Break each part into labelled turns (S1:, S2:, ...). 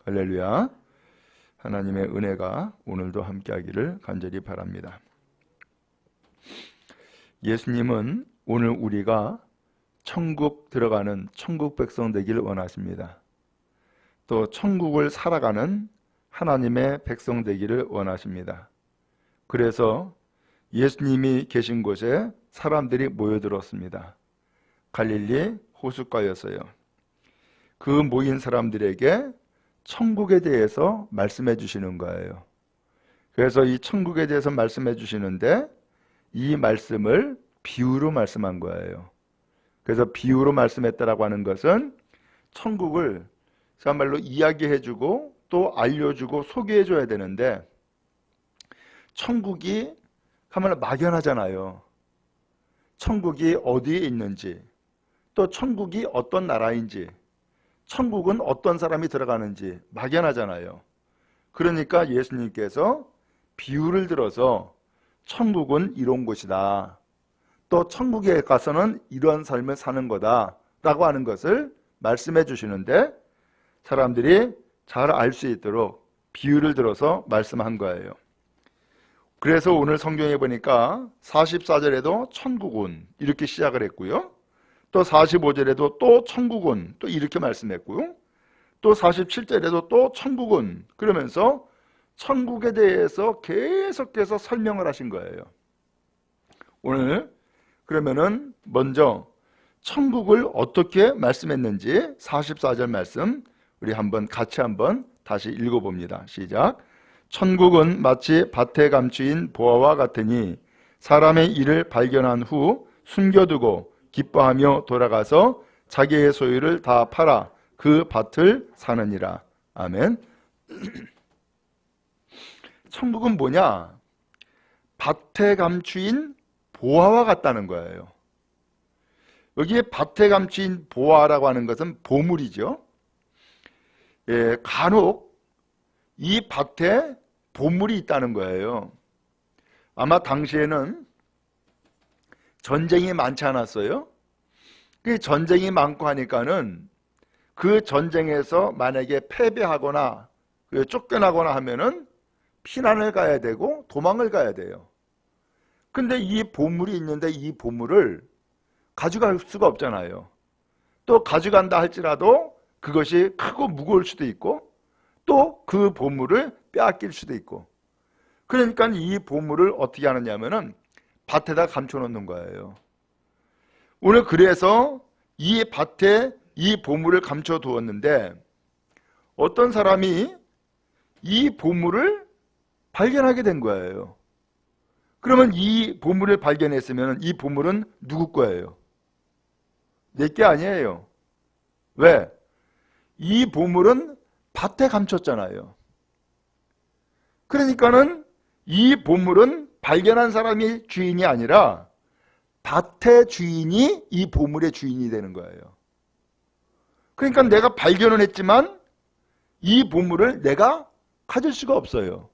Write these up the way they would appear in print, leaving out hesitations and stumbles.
S1: 할렐루야. 하나님의 은혜가 오늘도 함께하기를 간절히 바랍니다. 예수님은 오늘 우리가 천국 들어가는 천국 백성 되기를 원하십니다. 또 천국을 살아가는 하나님의 백성 되기를 원하십니다. 그래서 예수님이 계신 곳에 사람들이 모여들었습니다. 갈릴리 호숫가였어요. 그 모인 사람들에게 천국에 대해서 말씀해 주시는 거예요. 그래서 이 천국에 대해서 말씀해 주시는데 이 말씀을 비유로 말씀한 거예요. 그래서 비유로 말씀했다라고 하는 것은 천국을 정말로 이야기해 주고 또 알려주고 소개해 줘야 되는데 천국이 정말로 막연하잖아요. 천국이 어디에 있는지, 또 천국이 어떤 나라인지, 천국은 어떤 사람이 들어가는지 막연하잖아요. 그러니까 예수님께서 비유를 들어서 천국은 이런 곳이다, 또 천국에 가서는 이런 삶을 사는 거다 라고 하는 것을 말씀해 주시는데 사람들이 잘 알 수 있도록 비유를 들어서 말씀한 거예요. 그래서 오늘 성경에 보니까 44절에도 천국은 이렇게 시작을 했고요, 또 45절에도 또 천국은 또 이렇게 말씀했고요, 또 47절에도 또 천국은 그러면서 천국에 대해서 계속해서 설명을 하신 거예요. 오늘 그러면은 먼저 천국을 어떻게 말씀했는지 44절 말씀 우리 같이 한번 다시 읽어봅니다. 시작. 천국은 마치 밭에 감추인 보화와 같으니 사람의 일을 발견한 후 숨겨두고 기뻐하며 돌아가서 자기의 소유를 다 팔아 그 밭을 사느니라. 아멘. 천국은 뭐냐? 밭에 감추인 보화와 같다는 거예요. 여기에 밭에 감추인 보화라고 하는 것은 보물이죠. 예, 간혹 이 밭에 보물이 있다는 거예요. 아마 당시에는 전쟁이 많지 않았어요. 그 전쟁이 많고 하니까는 그 전쟁에서 만약에 패배하거나 쫓겨나거나 하면은 피난을 가야 되고 도망을 가야 돼요. 근데 이 보물이 있는데 이 보물을 가져갈 수가 없잖아요. 또 가져간다 할지라도 그것이 크고 무거울 수도 있고 또 그 보물을 빼앗길 수도 있고, 그러니까 이 보물을 어떻게 하느냐면은 밭에다 감춰 놓는 거예요. 오늘 그래서 이 밭에 이 보물을 감춰 두었는데 어떤 사람이 이 보물을 발견하게 된 거예요. 그러면 이 보물을 발견했으면 이 보물은 누구 거예요? 내 게 아니에요. 왜? 이 보물은 밭에 감췄잖아요. 그러니까는 이 보물은 발견한 사람이 주인이 아니라 밭의 주인이 이 보물의 주인이 되는 거예요. 그러니까 내가 발견은 했지만 이 보물을 내가 가질 수가 없어요.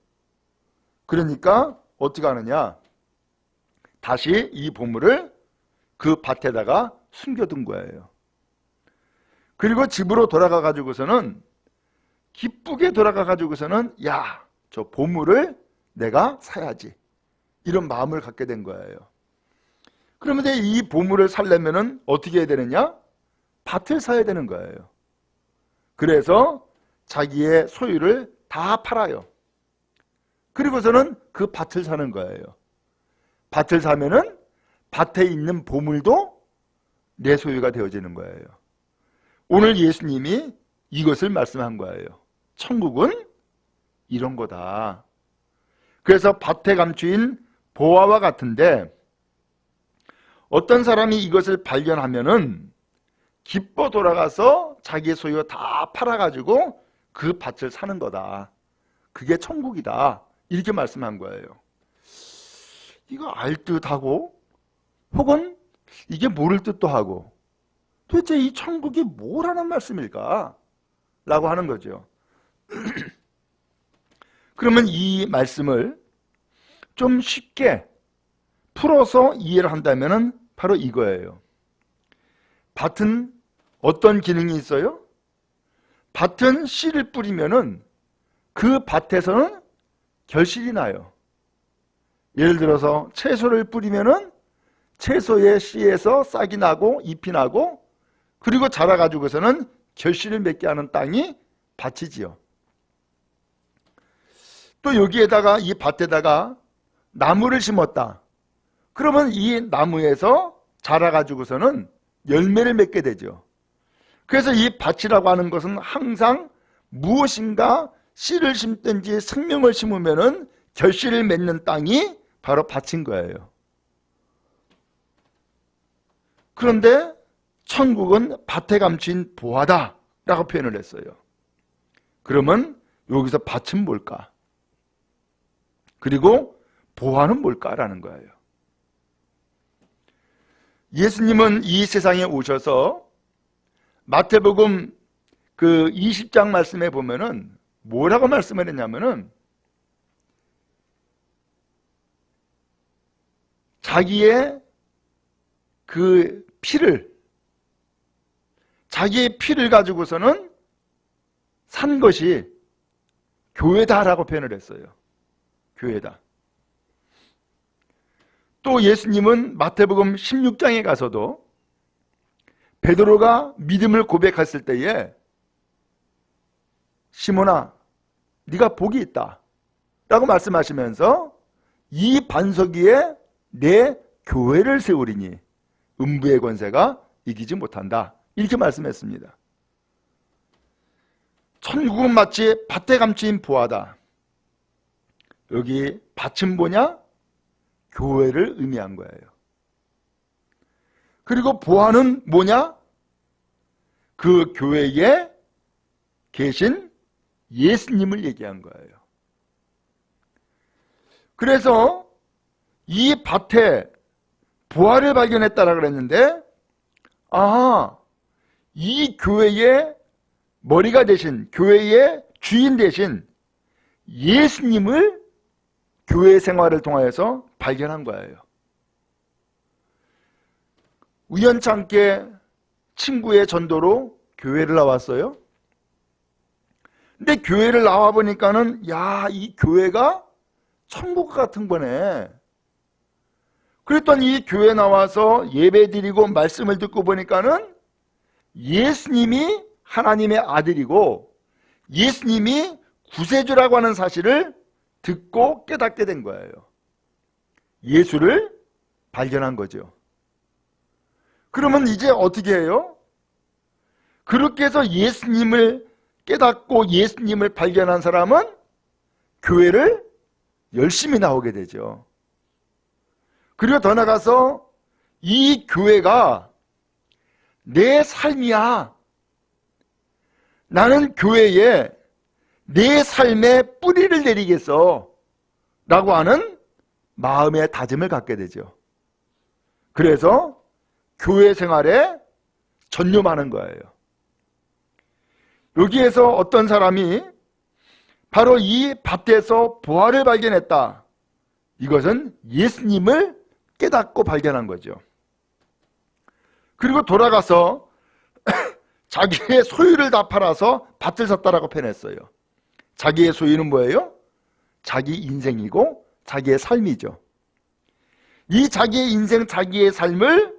S1: 그러니까 어떻게 하느냐? 다시 이 보물을 그 밭에다가 숨겨둔 거예요. 그리고 집으로 돌아가 가지고서는 기쁘게 돌아가 가지고서는 야, 저 보물을 내가 사야지, 이런 마음을 갖게 된 거예요. 그러면 이 보물을 살려면은 어떻게 해야 되느냐? 밭을 사야 되는 거예요. 그래서 자기의 소유를 다 팔아요. 그리고서는 그 밭을 사는 거예요. 밭을 사면은 밭에 있는 보물도 내 소유가 되어지는 거예요. 오늘 예수님이 이것을 말씀한 거예요. 천국은 이런 거다. 그래서 밭에 감추인 보화와 같은데 어떤 사람이 이것을 발견하면은 기뻐 돌아가서 자기의 소유 다 팔아가지고 그 밭을 사는 거다. 그게 천국이다. 이렇게 말씀한 거예요. 이거 알 듯하고 혹은 이게 모를 듯도 하고 도대체 이 천국이 뭐라는 말씀일까? 라고 하는 거죠. 그러면 이 말씀을 좀 쉽게 풀어서 이해를 한다면 바로 이거예요. 밭은 어떤 기능이 있어요? 밭은 씨를 뿌리면은 그 밭에서는 결실이 나요. 예를 들어서 채소를 뿌리면은 채소의 씨에서 싹이 나고 잎이 나고 그리고 자라가지고서는 결실을 맺게 하는 땅이 밭이지요. 또 여기에다가 이 밭에다가 나무를 심었다. 그러면 이 나무에서 자라가지고서는 열매를 맺게 되죠. 그래서 이 밭이라고 하는 것은 항상 무엇인가 씨를 심든지 생명을 심으면은 결실을 맺는 땅이 바로 밭인 거예요. 그런데 천국은 밭에 감춘 보화다 라고 표현을 했어요. 그러면 여기서 밭은 뭘까? 그리고 보화는 뭘까라는 거예요. 예수님은 이 세상에 오셔서 마태복음 그 20장 말씀에 보면은 뭐라고 말씀을 했냐면은 자기의 그 자기의 피를 가지고서는 산 것이 교회다라고 표현을 했어요. 교회다. 또 예수님은 마태복음 16장에 가서도 베드로가 믿음을 고백했을 때에 시몬아 네가 복이 있다 라고 말씀하시면서 이 반석 위에 내 교회를 세우리니 음부의 권세가 이기지 못한다 이렇게 말씀했습니다. 천국은 마치 밭에 감추인 보화다. 여기 밭은 뭐냐? 교회를 의미한 거예요. 그리고 보화는 뭐냐? 그 교회에 계신 예수님을 얘기한 거예요. 그래서 이 밭에 보화를 발견했다라고 그랬는데 이 교회의 머리가 되신 교회의 주인 되신 예수님을 교회 생활을 통하여서 발견한 거예요. 우연찮게 친구의 전도로 교회를 나왔어요. 근데 교회를 나와 보니까는 이 교회가 천국 같은 거네. 그랬더니 이 교회 나와서 예배 드리고 말씀을 듣고 보니까는 예수님이 하나님의 아들이고 예수님이 구세주라고 하는 사실을 듣고 깨닫게 된 거예요. 예수를 발견한 거죠. 그러면 이제 어떻게 해요? 그렇게 해서 예수님을 깨닫고 예수님을 발견한 사람은 교회를 열심히 나오게 되죠. 그리고 더 나가서 이 교회가 내 삶이야. 나는 교회에 내 삶의 뿌리를 내리겠어 라고 하는 마음의 다짐을 갖게 되죠. 그래서 교회 생활에 전념하는 거예요. 여기에서 어떤 사람이 바로 이 밭에서 보화를 발견했다. 이것은 예수님을 깨닫고 발견한 거죠. 그리고 돌아가서 자기의 소유를 다 팔아서 밭을 샀다라고 표현했어요. 자기의 소유는 뭐예요? 자기 인생이고 자기의 삶이죠. 이 자기의 인생, 자기의 삶을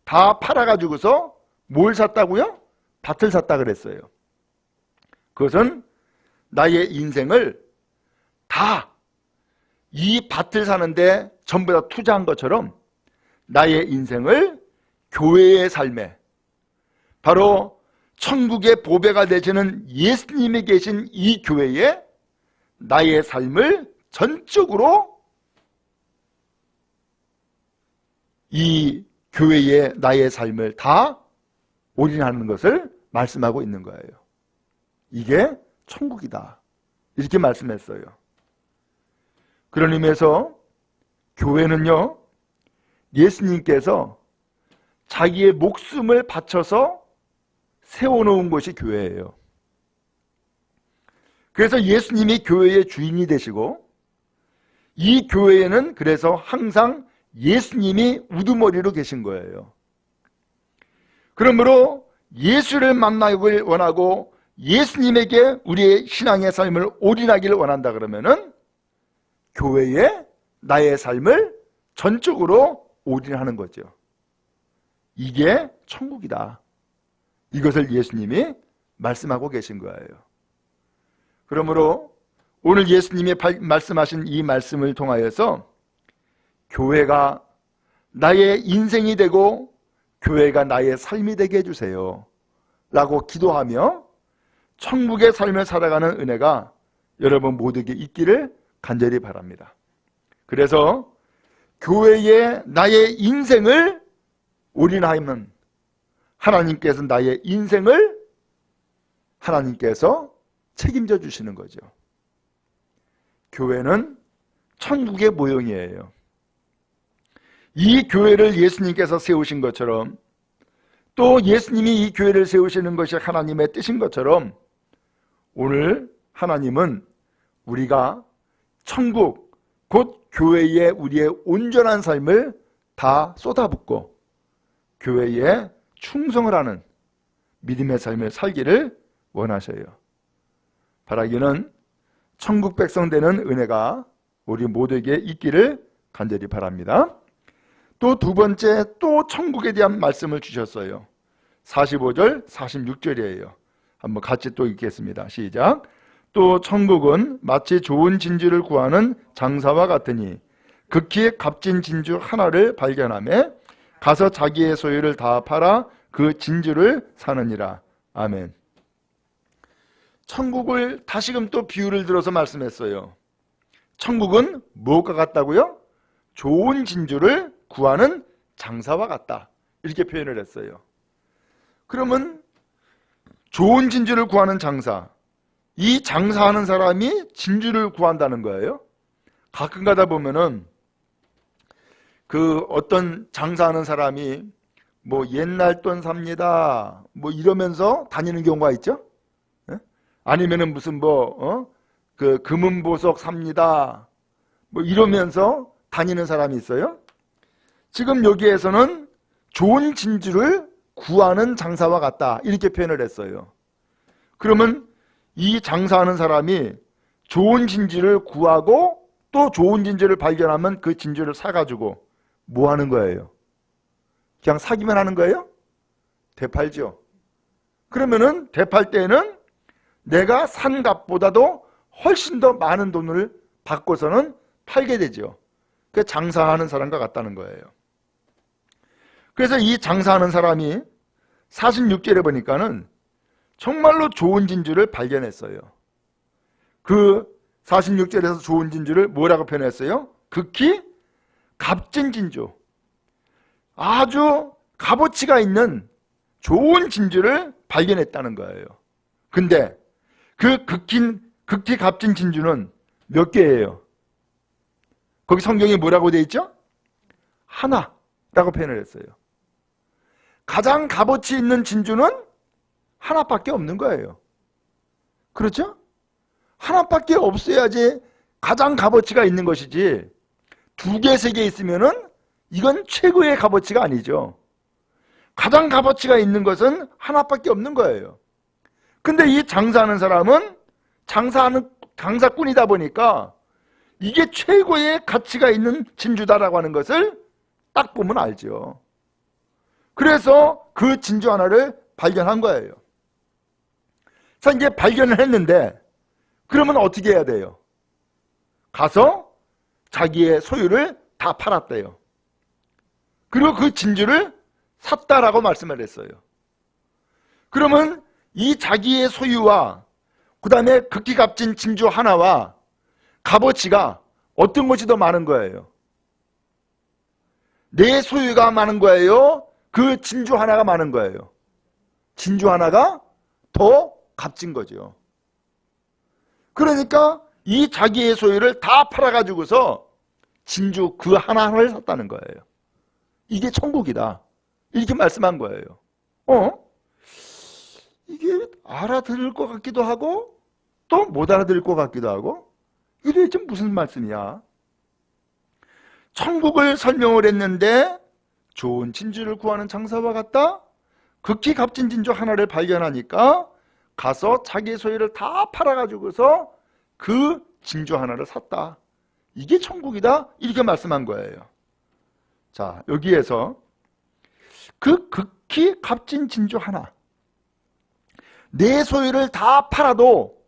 S1: 다 팔아가지고서 뭘 샀다고요? 밭을 샀다 그랬어요. 그것은 나의 인생을 다 이 밭을 사는데 전부 다 투자한 것처럼 나의 인생을 교회의 삶에 바로 천국의 보배가 되시는 예수님이 계신 이 교회에 나의 삶을 전적으로 이 교회에 나의 삶을 다 올인하는 것을 말씀하고 있는 거예요. 이게 천국이다. 이렇게 말씀했어요. 그런 의미에서 교회는요, 예수님께서 자기의 목숨을 바쳐서 세워놓은 것이 교회예요. 그래서 예수님이 교회의 주인이 되시고 이 교회에는 그래서 항상 예수님이 우두머리로 계신 거예요. 그러므로 예수를 만나길 원하고 예수님에게 우리의 신앙의 삶을 올인하기를 원한다 그러면은 교회에 나의 삶을 전적으로 올인하는 거죠. 이게 천국이다. 이것을 예수님이 말씀하고 계신 거예요. 그러므로 오늘 예수님이 말씀하신 이 말씀을 통하여서 교회가 나의 인생이 되고 교회가 나의 삶이 되게 해주세요 라고 기도하며 천국의 삶을 살아가는 은혜가 여러분 모두에게 있기를 간절히 바랍니다. 그래서 교회에 나의 인생을 올인하면 하나님께서 나의 인생을 하나님께서 책임져 주시는 거죠. 교회는 천국의 모형이에요. 이 교회를 예수님께서 세우신 것처럼 또 예수님이 이 교회를 세우시는 것이 하나님의 뜻인 것처럼 오늘 하나님은 우리가 천국 곧 교회에 우리의 온전한 삶을 다 쏟아붓고 교회에 충성을 하는 믿음의 삶을 살기를 원하셔요. 바라기는 천국 백성 되는 은혜가 우리 모두에게 있기를 간절히 바랍니다. 또 두 번째 또 천국에 대한 말씀을 주셨어요. 45절 46절이에요. 한번 같이 또 읽겠습니다. 시작. 또 천국은 마치 좋은 진주를 구하는 장사와 같으니 극히 값진 진주 하나를 발견하며 가서 자기의 소유를 다 팔아 그 진주를 사느니라. 아멘. 천국을 다시금 또 비유를 들어서 말씀했어요. 천국은 무엇과 같다고요? 좋은 진주를 구하는 장사와 같다. 이렇게 표현을 했어요. 그러면 좋은 진주를 구하는 장사, 이 장사하는 사람이 진주를 구한다는 거예요. 가끔 가다 보면은 그 어떤 장사하는 사람이 뭐 옛날 돈 삽니다 뭐 이러면서 다니는 경우가 있죠. 아니면은 무슨 그 금은보석 삽니다 뭐 이러면서 다니는 사람이 있어요. 지금 여기에서는 좋은 진주를 구하는 장사와 같다 이렇게 표현을 했어요. 그러면 이 장사하는 사람이 좋은 진주를 구하고 또 좋은 진주를 발견하면 그 진주를 사가지고 뭐 하는 거예요? 그냥 사기만 하는 거예요? 되팔죠. 그러면은 되팔 때는 내가 산 값보다도 훨씬 더 많은 돈을 받고서는 팔게 되죠. 그 장사하는 사람과 같다는 거예요. 그래서 이 장사하는 사람이 46절에 보니까는 정말로 좋은 진주를 발견했어요. 그 46절에서 좋은 진주를 뭐라고 표현했어요? 극히 값진 진주, 아주 값어치가 있는 좋은 진주를 발견했다는 거예요. 근데 그 극히 값진 진주는 몇 개예요? 거기 성경에 뭐라고 되어 있죠? 하나라고 표현을 했어요. 가장 값어치 있는 진주는 하나밖에 없는 거예요. 그렇죠? 하나밖에 없어야지 가장 값어치가 있는 것이지 두 개, 세 개 있으면은 이건 최고의 값어치가 아니죠. 가장 값어치가 있는 것은 하나밖에 없는 거예요. 근데 이 장사하는 사람은 장사꾼이다 보니까 이게 최고의 가치가 있는 진주다라고 하는 것을 딱 보면 알죠. 그래서 그 진주 하나를 발견한 거예요. 자, 이제 발견을 했는데 그러면 어떻게 해야 돼요? 가서 자기의 소유를 다 팔았대요. 그리고 그 진주를 샀다라고 말씀을 했어요. 그러면 이 자기의 소유와 그 다음에 극히 값진 진주 하나와 값어치가 어떤 것이 더 많은 거예요? 내 소유가 많은 거예요? 그 진주 하나가 많은 거예요? 진주 하나가 더 값진 거죠. 그러니까 이 자기의 소유를 다 팔아가지고서 진주 그 하나를 샀다는 거예요. 이게 천국이다. 이렇게 말씀한 거예요. 이게 알아들을 것 같기도 하고 또 못 알아들을 것 같기도 하고 이게 지금 무슨 말씀이야? 천국을 설명을 했는데 좋은 진주를 구하는 장사와 같다? 극히 값진 진주 하나를 발견하니까 가서 자기 소유를 다 팔아가지고서 그 진주 하나를 샀다. 이게 천국이다. 이렇게 말씀한 거예요. 자, 여기에서 그 극히 값진 진주 하나, 내 소유를 다 팔아도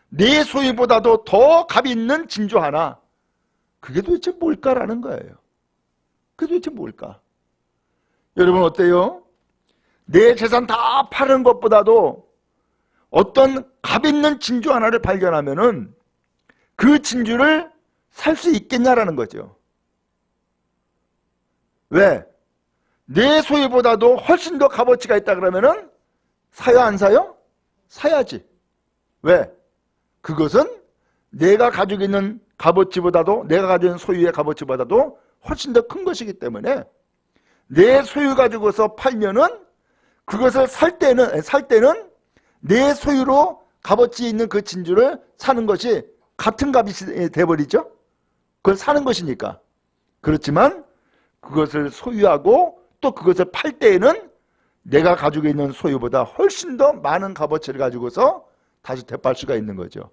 S1: 내 소유보다도 더 값 있는 진주 하나, 그게 도대체 뭘까라는 거예요. 그게 도대체 뭘까? 여러분 어때요? 내 재산 다 파는 것보다도 어떤 값 있는 진주 하나를 발견하면은 그 진주를 살 수 있겠냐라는 거죠. 왜? 내 소유보다도 훨씬 더 값어치가 있다 그러면은 사요 안 사요? 사야지. 왜? 그것은 내가 가지고 있는 값어치보다도, 내가 가지고 있는 소유의 값어치보다도 훨씬 더 큰 것이기 때문에 내 소유 가지고서 팔면은 그것을 살 때는 내 소유로 값어치 있는 그 진주를 사는 것이 같은 값이 돼버리죠. 그걸 사는 것이니까. 그렇지만 그것을 소유하고 또 그것을 팔 때에는 내가 가지고 있는 소유보다 훨씬 더 많은 값어치를 가지고서 다시 되팔 수가 있는 거죠.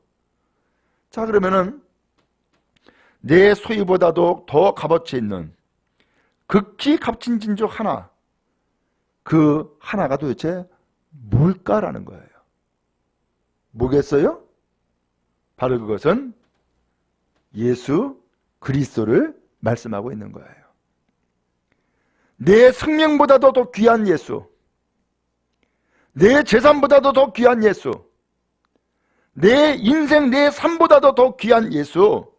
S1: 자, 그러면은 내 소유보다도 더 값어치 있는 극히 값진 진주 하나, 그 하나가 도대체 뭘까라는 거예요. 뭐겠어요? 바로 그것은 예수 그리스도를 말씀하고 있는 거예요. 내 생명보다도 더 귀한 예수, 내 재산보다도 더 귀한 예수, 내 인생, 내 삶보다도 더 귀한 예수,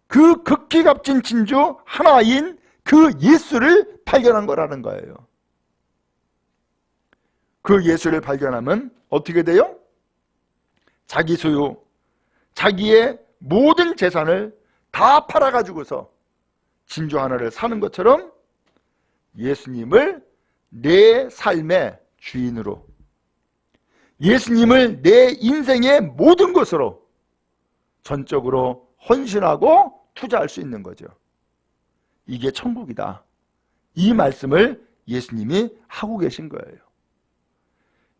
S1: 그 극히 값진 진주 하나인 그 예수를 발견한 거라는 거예요. 그 예수를 발견하면 어떻게 돼요? 자기 소유, 자기의 모든 재산을 다 팔아가지고서 진주 하나를 사는 것처럼 예수님을 내 삶의 주인으로, 예수님을 내 인생의 모든 것으로 전적으로 헌신하고 투자할 수 있는 거죠. 이게 천국이다. 이 말씀을 예수님이 하고 계신 거예요.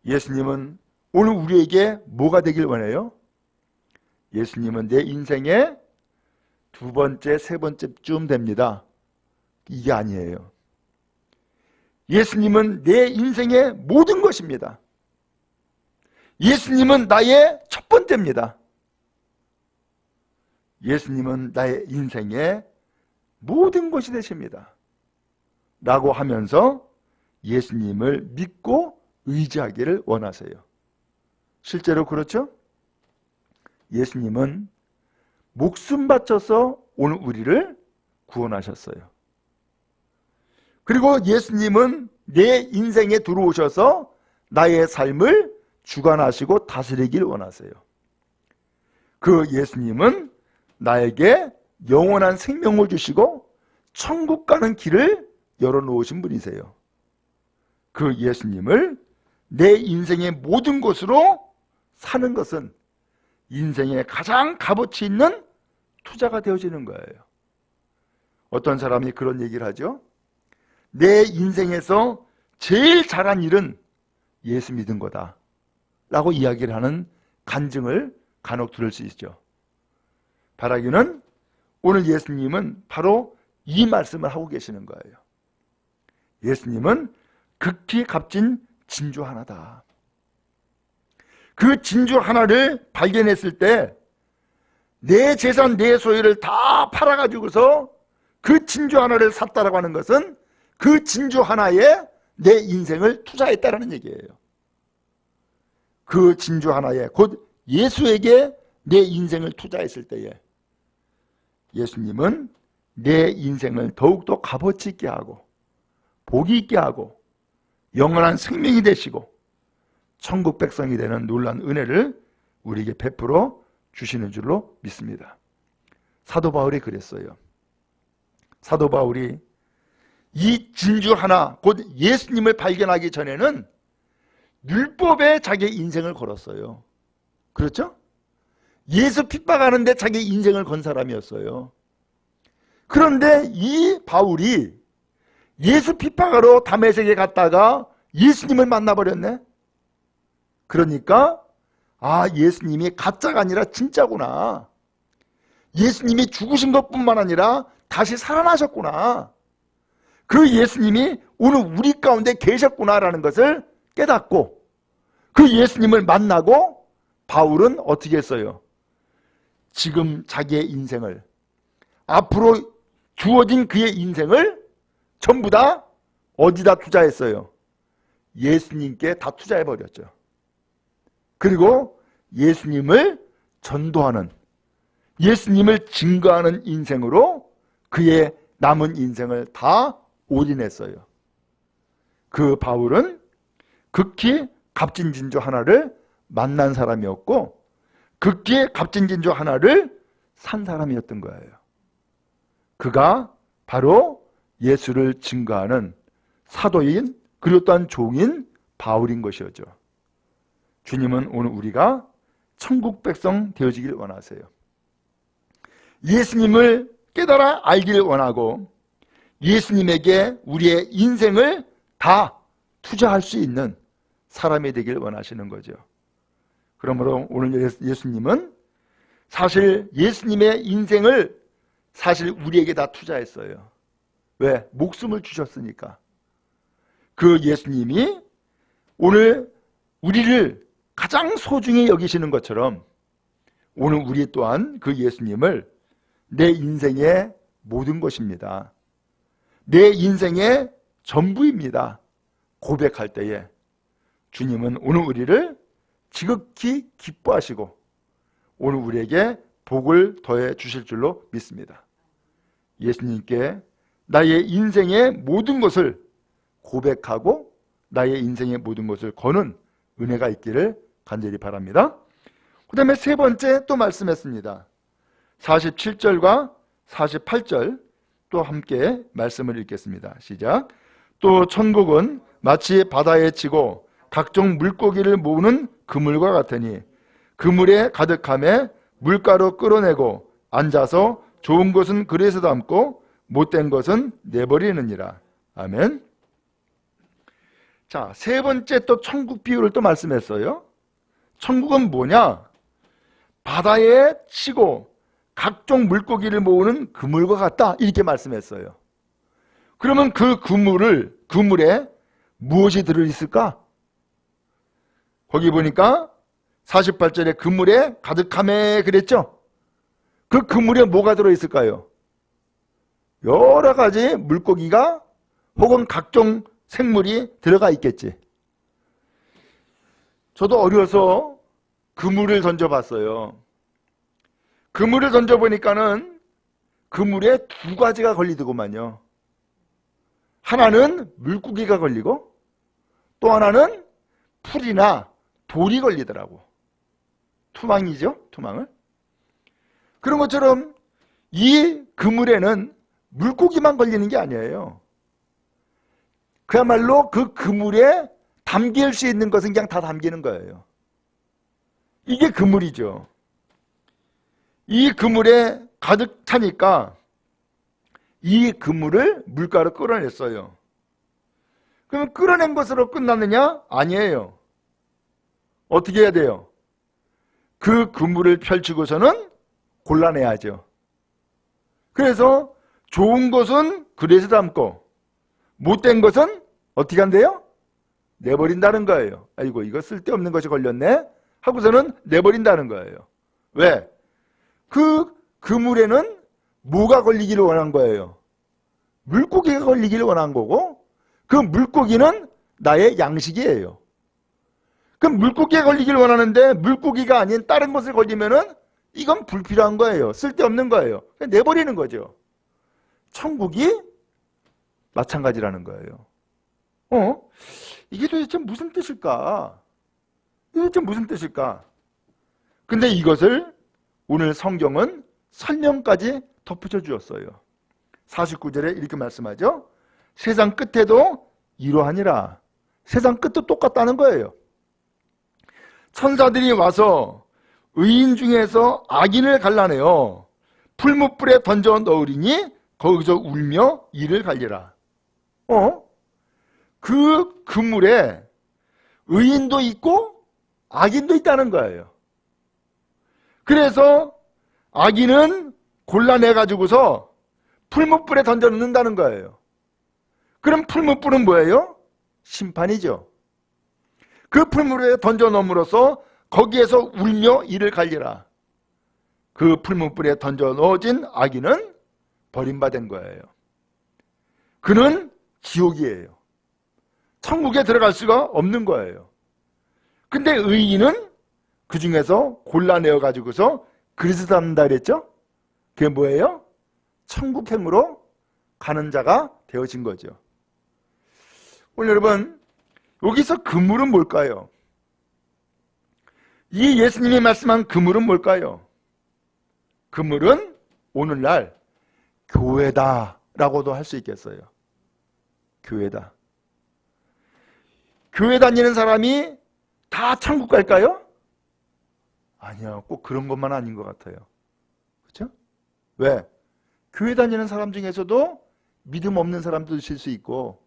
S1: 예수님은 오늘 우리에게 뭐가 되길 원해요? 예수님은 내 인생의 두 번째, 세 번째쯤 됩니다. 이게 아니에요. 예수님은 내 인생의 모든 것입니다. 예수님은 나의 첫 번째입니다. 예수님은 나의 인생의 모든 것이 되십니다. 라고 하면서 예수님을 믿고 의지하기를 원하세요. 실제로 그렇죠? 예수님은 목숨 바쳐서 오늘 우리를 구원하셨어요. 그리고 예수님은 내 인생에 들어오셔서 나의 삶을 주관하시고 다스리길 원하세요. 그 예수님은 나에게 영원한 생명을 주시고 천국 가는 길을 열어놓으신 분이세요. 그 예수님을 내 인생의 모든 것으로 사는 것은 인생의 가장 값어치 있는 투자가 되어지는 거예요. 어떤 사람이 그런 얘기를 하죠. 내 인생에서 제일 잘한 일은 예수 믿은 거다 라고 이야기를 하는 간증을 간혹 들을 수 있죠. 바라기는 오늘 예수님은 바로 이 말씀을 하고 계시는 거예요. 예수님은 극히 값진 진주 하나다. 그 진주 하나를 발견했을 때 내 재산, 내 소유를 다 팔아가지고서 그 진주 하나를 샀다라고 하는 것은 그 진주 하나에 내 인생을 투자했다라는 얘기예요. 그 진주 하나에, 곧 예수에게 내 인생을 투자했을 때에 예수님은 내 인생을 더욱더 값어치 있게 하고 복이 있게 하고 영원한 생명이 되시고 천국 백성이 되는 놀라운 은혜를 우리에게 베풀어 주시는 줄로 믿습니다. 사도 바울이 그랬어요. 사도 바울이 이 진주 하나, 곧 예수님을 발견하기 전에는 율법에 자기의 인생을 걸었어요. 그렇죠? 예수 핍박하는데 자기 인생을 건 사람이었어요. 그런데 이 바울이 예수 핍박하러 다메섹에 갔다가 예수님을 만나버렸네. 그러니까 예수님이 가짜가 아니라 진짜구나. 예수님이 죽으신 것뿐만 아니라 다시 살아나셨구나. 그 예수님이 오늘 우리 가운데 계셨구나라는 것을 깨닫고 그 예수님을 만나고 바울은 어떻게 했어요? 지금 자기의 인생을, 앞으로 주어진 그의 인생을 전부 다 어디다 투자했어요? 예수님께 다 투자해버렸죠. 그리고 예수님을 전도하는, 예수님을 증거하는 인생으로 그의 남은 인생을 다 올인했어요. 그 바울은 극히 값진 진주 하나를 만난 사람이었고 극히 값진 진주 하나를 산 사람이었던 거예요. 그가 바로 예수를 증거하는 사도인 그리고 또한 종인 바울인 것이었죠. 주님은 오늘 우리가 천국 백성 되어지길 원하세요. 예수님을 깨달아 알기를 원하고 예수님에게 우리의 인생을 다 투자할 수 있는 사람이 되길 원하시는 거죠. 그러므로 오늘 예수님은 사실 예수님의 인생을 사실 우리에게 다 투자했어요. 왜? 목숨을 주셨으니까. 그 예수님이 오늘 우리를 가장 소중히 여기시는 것처럼 오늘 우리 또한 그 예수님을 내 인생의 모든 것입니다. 내 인생의 전부입니다. 고백할 때에 주님은 오늘 우리를 지극히 기뻐하시고 오늘 우리에게 복을 더해 주실 줄로 믿습니다. 예수님께 나의 인생의 모든 것을 고백하고 나의 인생의 모든 것을 거는 은혜가 있기를 간절히 바랍니다. 그 다음에 세 번째 또 말씀했습니다. 47절과 48절 또 함께 말씀을 읽겠습니다. 시작. 또 천국은 마치 바다에 치고 각종 물고기를 모으는 그물과 같으니 그물에 가득함에 물가로 끌어내고 앉아서 좋은 것은 그릇에 담고 못된 것은 내버리느니라. 아멘. 자, 세 번째 또 천국 비유를 또 말씀했어요. 천국은 뭐냐? 바다에 치고 각종 물고기를 모으는 그물과 같다, 이렇게 말씀했어요. 그러면 그 그물에 무엇이 들어있을까? 거기 보니까 48절에 그물에 가득함에 그랬죠? 그 그물에 뭐가 들어있을까요? 여러 가지 물고기가 혹은 각종 생물이 들어가 있겠지. 저도 어려서 그물을 던져봤어요. 그물을 던져보니까는 그물에 두 가지가 걸리더구만요. 하나는 물고기가 걸리고 또 하나는 풀이나 돌이 걸리더라고. 투망이죠, 투망을. 그런 것처럼 이 그물에는 물고기만 걸리는 게 아니에요. 그야말로 그 그물에 담길 수 있는 것은 그냥 다 담기는 거예요. 이게 그물이죠. 이 그물에 가득 차니까 이 그물을 물가로 끌어냈어요. 그러면 끌어낸 것으로 끝났느냐? 아니에요. 어떻게 해야 돼요? 그 그물을 펼치고서는 골라내야죠. 그래서 좋은 것은 그릇에 담고 못된 것은 어떻게 한대요? 내버린다는 거예요. 아이고, 이거 쓸데없는 것이 걸렸네 하고서는 내버린다는 거예요. 왜? 그 그물에는 뭐가 걸리기를 원한 거예요? 물고기가 걸리기를 원한 거고 그 물고기는 나의 양식이에요. 그럼 물고기가 걸리기를 원하는데 물고기가 아닌 다른 것을 걸리면은 이건 불필요한 거예요. 쓸데없는 거예요. 그냥 내버리는 거죠. 천국이 마찬가지라는 거예요. 이게 도대체 무슨 뜻일까? 이게 도대체 무슨 뜻일까? 근데 이것을 오늘 성경은 설명까지 덧붙여 주었어요. 49절에 이렇게 말씀하죠. 세상 끝에도 이러하니라. 세상 끝도 똑같다는 거예요. 천사들이 와서 의인 중에서 악인을 갈라내어 풀무불에 던져 넣으리니 거기서 울며 이를 갈리라. 그 그물에 의인도 있고 악인도 있다는 거예요. 그래서 악인은 골라내가지고서 풀무불에 던져놓는다는 거예요. 그럼 풀무불은 뭐예요? 심판이죠. 그 풀무불에 던져놓음으로써 거기에서 울며 이를 갈리라. 그 풀무불에 던져놓아진 악인은 버림받은 거예요. 그는 지옥이에요. 천국에 들어갈 수가 없는 거예요. 근데 의인은 그 중에서 골라내어 가지고서 그리스도 닮는다 그랬죠? 그게 뭐예요? 천국행으로 가는 자가 되어진 거죠. 오늘 여러분, 여기서 그물은 뭘까요? 이 예수님이 말씀한 그물은 뭘까요? 그물은 오늘날 교회다 라고도 할 수 있겠어요. 교회다. 교회 다니는 사람이 다 천국 갈까요? 아니요, 꼭 그런 것만 아닌 것 같아요. 그렇죠? 왜? 교회 다니는 사람 중에서도 믿음 없는 사람도 있을 수 있고,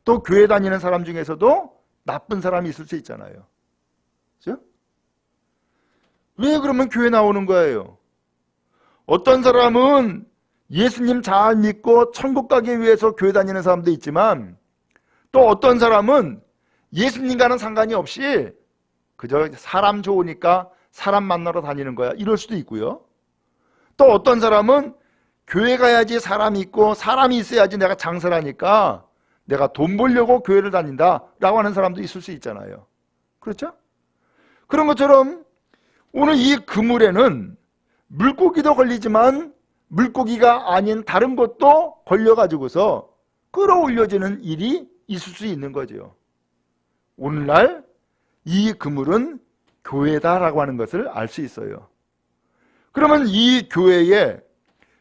S1: 또 교회 다니는 사람 중에서도 나쁜 사람이 있을 수 있잖아요. 그렇죠? 왜 그러면 교회 나오는 거예요? 어떤 사람은 예수님 잘 믿고 천국 가기 위해서 교회 다니는 사람도 있지만, 또 어떤 사람은 예수님과는 상관이 없이 그저 사람 좋으니까 사람 만나러 다니는 거야, 이럴 수도 있고요. 또 어떤 사람은 교회 가야지 사람이 있고 사람이 있어야지 내가 장사를 하니까 내가 돈 벌려고 교회를 다닌다 라고 하는 사람도 있을 수 있잖아요. 그렇죠? 그런 것처럼 오늘 이 그물에는 물고기도 걸리지만 물고기가 아닌 다른 것도 걸려가지고서 끌어올려지는 일이 있을 수 있는 거죠. 오늘날 이 그물은 교회다라고 하는 것을 알 수 있어요. 그러면 이 교회에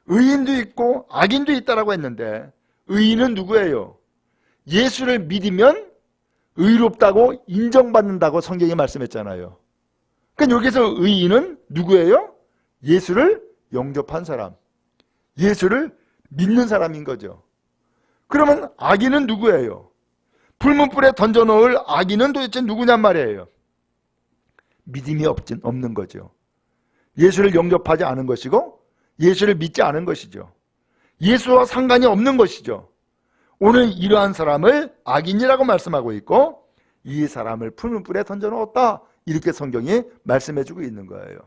S1: 의인도 있고 악인도 있다라고 했는데, 의인은 누구예요? 예수를 믿으면 의롭다고 인정받는다고 성경이 말씀했잖아요. 그러니까 여기서 의인은 누구예요? 예수를 영접한 사람, 예수를 믿는 사람인 거죠. 그러면 악인은 누구예요? 불문불에 던져놓을 악인은 도대체 누구냔 말이에요. 믿음이 없는 거죠. 예수를 영접하지 않은 것이고 예수를 믿지 않은 것이죠. 예수와 상관이 없는 것이죠. 오늘 이러한 사람을 악인이라고 말씀하고 있고, 이 사람을 풀문불에 던져놓았다, 이렇게 성경이 말씀해주고 있는 거예요.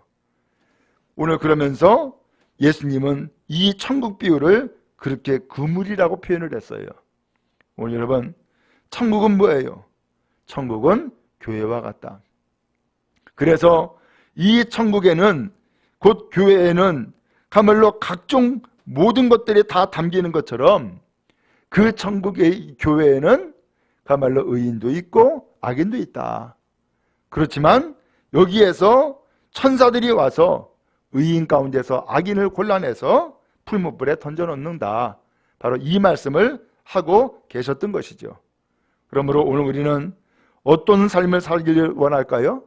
S1: 오늘 그러면서 예수님은 이 천국 비유를 그렇게 그물이라고 표현을 했어요. 오늘 여러분, 천국은 뭐예요? 천국은 교회와 같다. 그래서 이 천국에는, 곧 교회에는 그야말로 각종 모든 것들이 다 담기는 것처럼 그 천국의 교회에는 그야말로 의인도 있고 악인도 있다. 그렇지만 여기에서 천사들이 와서 의인 가운데서 악인을 골라내서 풀무불에 던져놓는다, 바로 이 말씀을 하고 계셨던 것이죠. 그러므로 오늘 우리는 어떤 삶을 살기를 원할까요?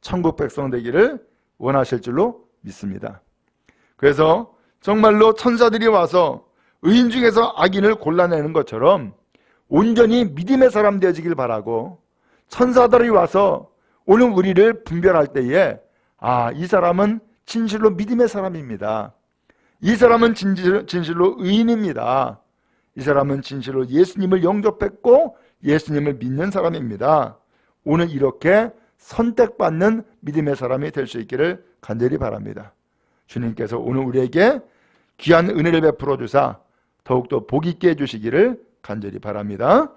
S1: 천국 백성 되기를 원하실 줄로 믿습니다. 그래서 정말로 천사들이 와서 의인 중에서 악인을 골라내는 것처럼 온전히 믿음의 사람 되어지길 바라고, 천사들이 와서 오늘 우리를 분별할 때에 이 사람은 진실로 믿음의 사람입니다, 이 사람은 진실로 의인입니다, 이 사람은 진실로 예수님을 영접했고 예수님을 믿는 사람입니다, 오늘 이렇게 선택받는 믿음의 사람이 될 수 있기를 간절히 바랍니다. 주님께서 오늘 우리에게 귀한 은혜를 베풀어 주사 더욱더 복 있게 해주시기를 간절히 바랍니다.